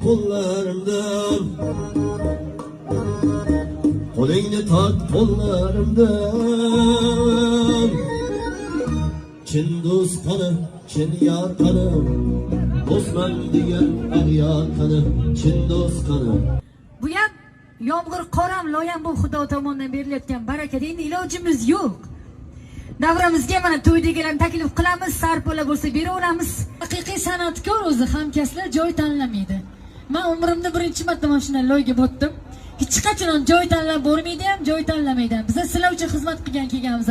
Qo'llarimdan qo'lingni tort qo'llarimdan chin do'st qani chin yar qani do'stman degan ag'yar qani chin do'st qani. Bu ham yomg'ir qoram loyam bu Xudo tomonidan berilayotgan baraka. Endi ilojimiz yo'q. Davramizga mana to'ydagilarni taklif qilamiz, sarpola bo'lsa beraveramiz. Haqiqiy san'atkor o'zi hamkasblar joy tanlamaydi. Men umrimda birinchi marta mana shunday loyga botdim. Hech qachon joy tanlab bo'lmaydi ham, joy tanlamaydi ham. Biz sizlar uchun xizmat qilgan kelganmiz.